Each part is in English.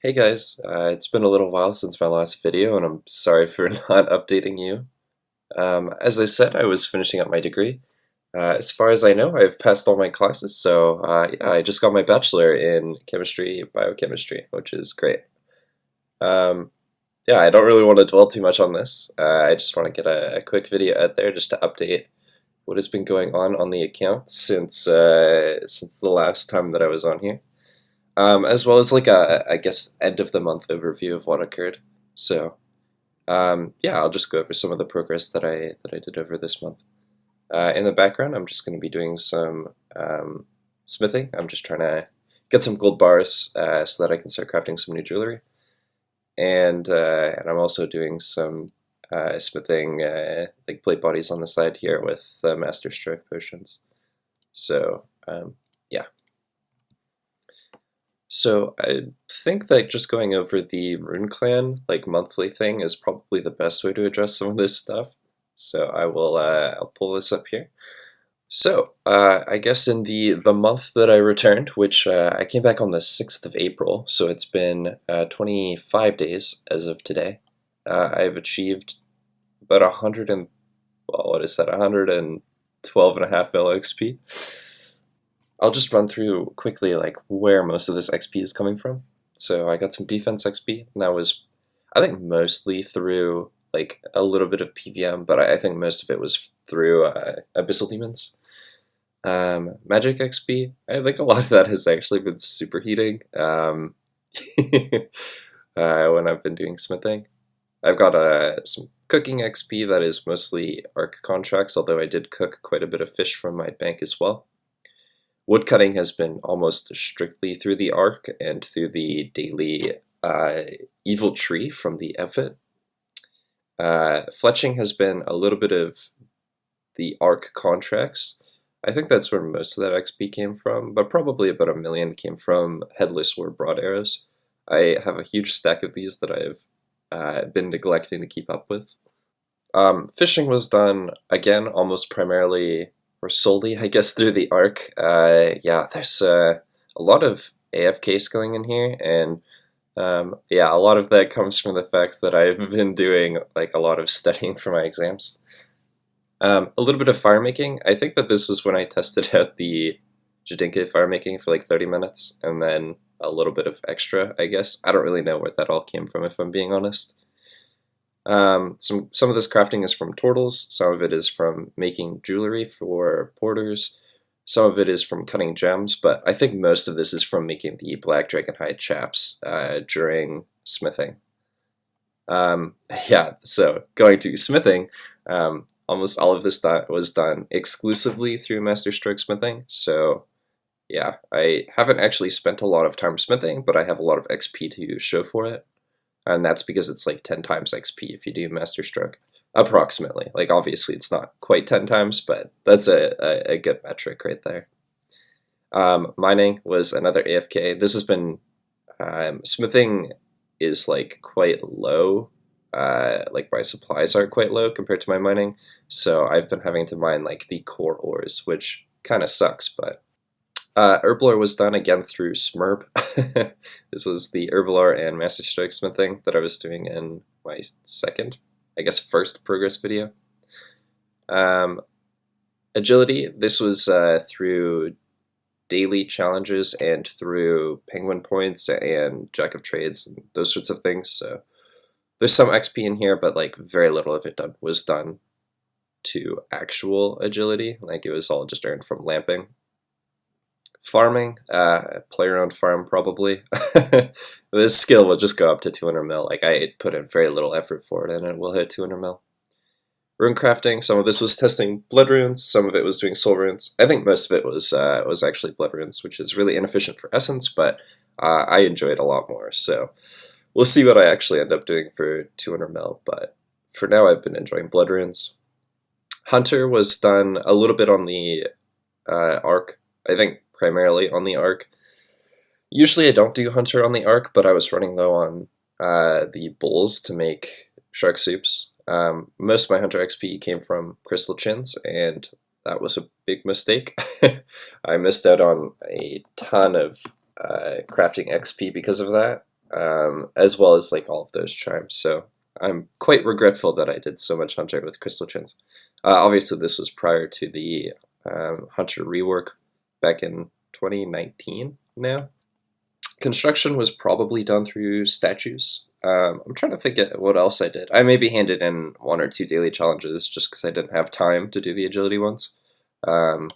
Hey guys, it's been a little while since my last video, and I'm sorry for not updating you. As I said, I was finishing up my degree. As far as I know, I've passed all my classes, so yeah, I just got my bachelor in chemistry, biochemistry, which is great. Um, yeah, I don't really want to dwell too much on this. I just want to get a quick video out there just to update what has been going on the account since the last time that I was on here. As well as like I guess end of the month overview of what occurred. So yeah, I'll just go over some of the progress that I did over this month. In the background, I'm just going to be doing some smithing. I'm just trying to get some gold bars so that I can start crafting some new jewelry, and I'm also doing some smithing like plate bodies on the side here with master stroke potions. So yeah. So I think that just going over the RuneClan like monthly thing is probably the best way to address some of this stuff. So I'll pull this up here. So I guess in the month that I returned, which I came back on the 6th of April, so it's been 25 days as of today. I've achieved about 100 and well, what is that? 112 and a half mil XP. I'll just run through quickly like where most of this XP is coming from. So I got some defense XP, and that was, I think, mostly through like a little bit of PVM, but I think most of it was through Abyssal Demons. Magic XP, I think a lot of that has actually been superheating when I've been doing smithing. I've got some cooking XP that is mostly Arc contracts, although I did cook quite a bit of fish from my bank as well. Woodcutting has been almost strictly through the Arc and through the daily Evil Tree from the Effet. Fletching has been a little bit of the Arc contracts. I think that's where most of that XP came from, but probably about 1 million came from Headless or Broad Arrows. I have a huge stack of these that I've been neglecting to keep up with. Fishing was done, again, almost primarily or solely, I guess, through the Arc. Yeah, there's a lot of AFK skilling in here, and yeah, a lot of that comes from the fact that I've been doing like a lot of studying for my exams. A little bit of fire making. I think that this was when I tested out the Jadinka fire making for like 30 minutes, and then a little bit of extra, I guess. I don't really know where that all came from, if I'm being honest. Some of this crafting is from turtles, some of it is from making jewelry for porters, some of it is from cutting gems, but I think most of this is from making the black dragonhide chaps during smithing. Yeah, so going to smithing, almost all of this was done exclusively through Master Stroke smithing, so yeah, I haven't actually spent a lot of time smithing, but I have a lot of XP to show for it. And that's because it's like 10 times XP if you do Master Stroke, approximately. Like, obviously, it's not quite 10 times, but that's a good metric right there. Mining was another AFK. This has been, smithing is like quite low. Like, my supplies are quite low compared to my mining, so I've been having to mine like the core ores, which kind of sucks, but Herblore was done again through Smurb. This was the Herblore and Master Stroke smithing that I was doing in my second, I guess first progress video. Agility, this was through daily challenges and through penguin points and jack of trades and those sorts of things. So there's some XP in here, but like very little of it was done to actual agility. Like it was all just earned from lamping. Farming, player-owned farm probably. This skill will just go up to 200 mil. Like I put in very little effort for it, and it will hit 200 mil. Rune crafting. Some of this was testing blood runes. Some of it was doing soul runes. I think most of it was actually blood runes, which is really inefficient for essence, but I enjoy it a lot more. So we'll see what I actually end up doing for 200 mil. But for now, I've been enjoying blood runes. Hunter was done a little bit on the Arc. I think primarily on the Arc. Usually I don't do Hunter on the Arc, but I was running low on the bowls to make shark soups. Most of my Hunter XP came from Crystal Chins, and that was a big mistake. I missed out on a ton of crafting XP because of that. as well as like all of those charms. So I'm quite regretful that I did so much Hunter with Crystal Chins. Obviously, this was prior to the Hunter rework back in 2019 now. Construction was probably done through statues. I'm trying to think of what else I did. I maybe handed in 1 or 2 daily challenges just because I didn't have time to do the agility ones. Um,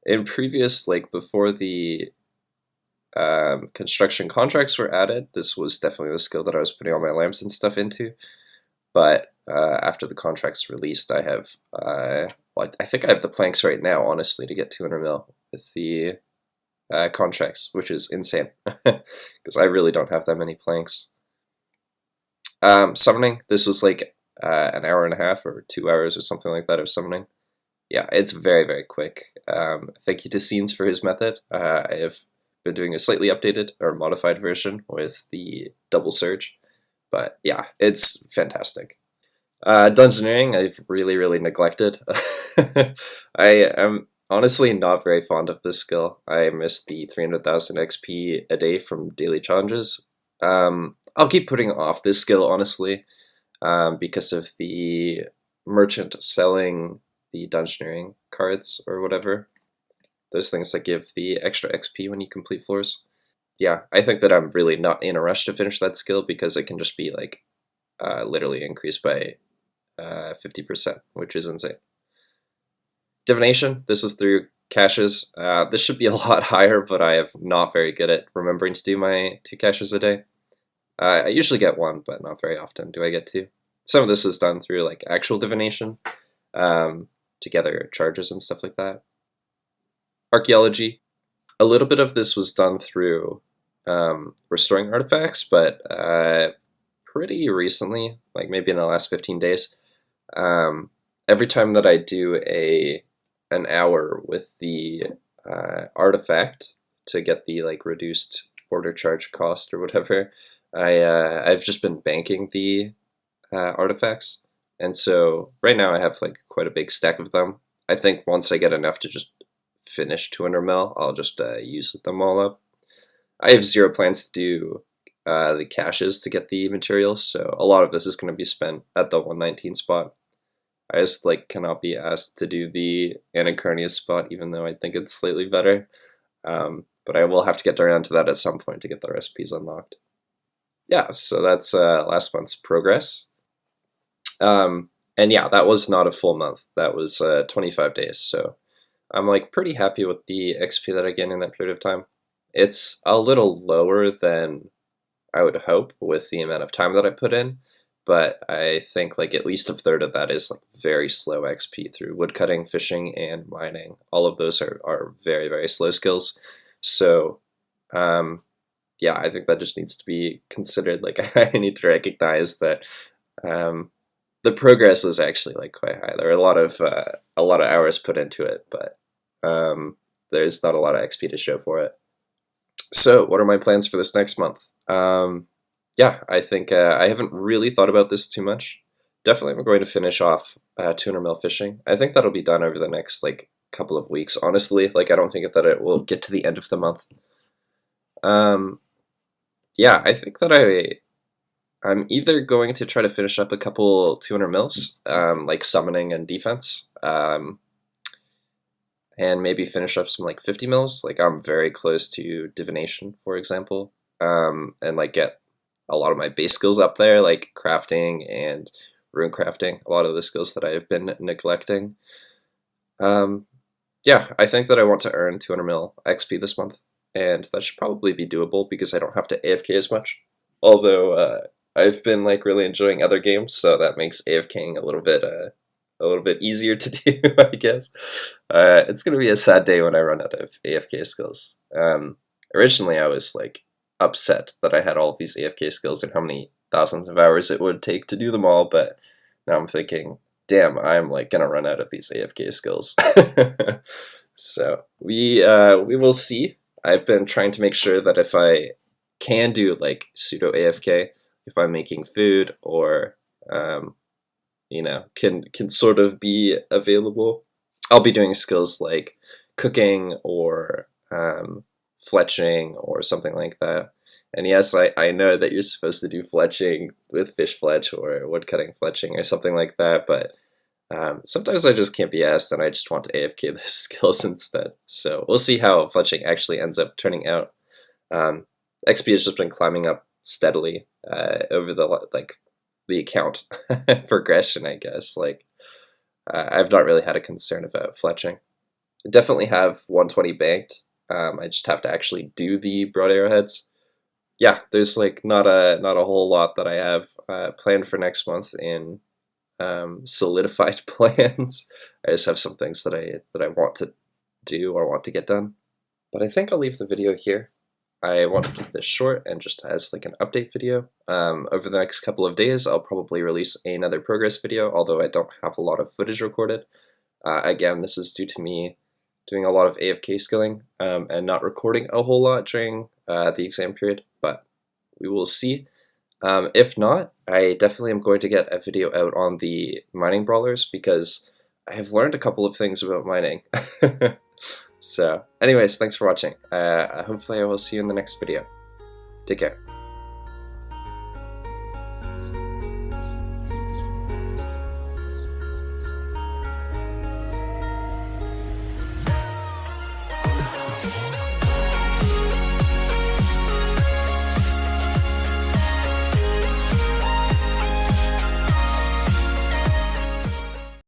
in previous, like before the construction contracts were added, this was definitely the skill that I was putting all my lamps and stuff into. But after the contract's released, I have, well, I think I have the planks right now, honestly, to get 200 mil with the contracts, which is insane because I really don't have that many planks. Summoning, this was like an hour and a half or 2 hours or something like that of summoning. Yeah, it's very, very quick. Thank you to Scenes for his method. I have been doing a slightly updated or modified version with the double surge, but yeah, it's fantastic. Dungeoneering, I've really, really neglected. I am honestly not very fond of this skill. I missed the 300,000 XP a day from daily challenges. I'll keep putting off this skill, honestly, because of the merchant selling the dungeoneering cards or whatever. Those things that give the extra XP when you complete floors. Yeah, I think that I'm really not in a rush to finish that skill because it can just be like literally increased by 50%, which is insane. Divination, this is through caches. This should be a lot higher, but I am not very good at remembering to do my 2 caches a day. I usually get 1, but not very often do I get 2. Some of this is done through like actual divination, to gather charges and stuff like that. Archaeology, a little bit of this was done through restoring artifacts, but pretty recently, like maybe in the last 15 days, every time that I do an hour with the artifact to get the like reduced border charge cost or whatever, I've just been banking the artifacts, and so right now I have like quite a big stack of them. I think once I get enough to just finish 200 mil, I'll just use them all up. I have 0 plans to do the caches to get the materials, so a lot of this is going to be spent at the 119 spot. I just like cannot be asked to do the Anacarnia spot, even though I think it's slightly better. But I will have to get around to that at some point to get the recipes unlocked. Yeah, so that's last month's progress. And yeah, that was not a full month. That was 25 days. So I'm like pretty happy with the XP that I gained in that period of time. It's a little lower than I would hope with the amount of time that I put in, but I think like at least a third of that is like very slow XP through woodcutting, fishing, and mining. All of those are very, very slow skills. So yeah, I think that just needs to be considered. Like I need to recognize that the progress is actually like quite high. There are a lot of hours put into it, but there's not a lot of XP to show for it. So, what are my plans for this next month? Yeah, I think I haven't really thought about this too much. Definitely, I'm going to finish off 200 mil fishing. I think that'll be done over the next like couple of weeks. Honestly, like I don't think that it will get to the end of the month. Yeah, I think that I'm either going to try to finish up a couple 200 mils, like summoning and defense, and maybe finish up some like 50 mils. Like I'm very close to divination, for example, and like get a lot of my base skills up there, like crafting and rune crafting. A lot of the skills that I have been neglecting. Yeah, I think that I want to earn 200 mil XP this month, and that should probably be doable because I don't have to AFK as much. Although I've been like really enjoying other games, so that makes AFKing a little bit easier to do, I guess. It's gonna be a sad day when I run out of AFK skills. Originally, I was like upset that I had all of these AFK skills and how many thousands of hours it would take to do them all, but now I'm thinking, damn, I'm like gonna run out of these AFK skills. So we will see. I've been trying to make sure that if I can do like pseudo AFK, if I'm making food or can sort of be available, I'll be doing skills like cooking or fletching or something like that. And yes, I know that you're supposed to do fletching with fish fletch or woodcutting fletching or something like that, but sometimes I just can't be asked and I just want to AFK those skills instead. So we'll see how fletching actually ends up turning out. XP has just been climbing up steadily over the account progression, I guess. I've not really had a concern about fletching. I definitely have 120 banked. I just have to actually do the broad arrowheads. Yeah, there's not a whole lot that I have planned for next month in solidified plans. I just have some things that I want to do or want to get done. But I think I'll leave the video here. I want to keep this short and just as like an update video. Over the next couple of days, I'll probably release another progress video, although I don't have a lot of footage recorded. Again, this is due to me doing a lot of AFK skilling and not recording a whole lot during the exam period, but we will see. If not, I definitely am going to get a video out on the mining brawlers because I have learned a couple of things about mining. So anyways, thanks for watching. Hopefully I will see you in the next video. Take care.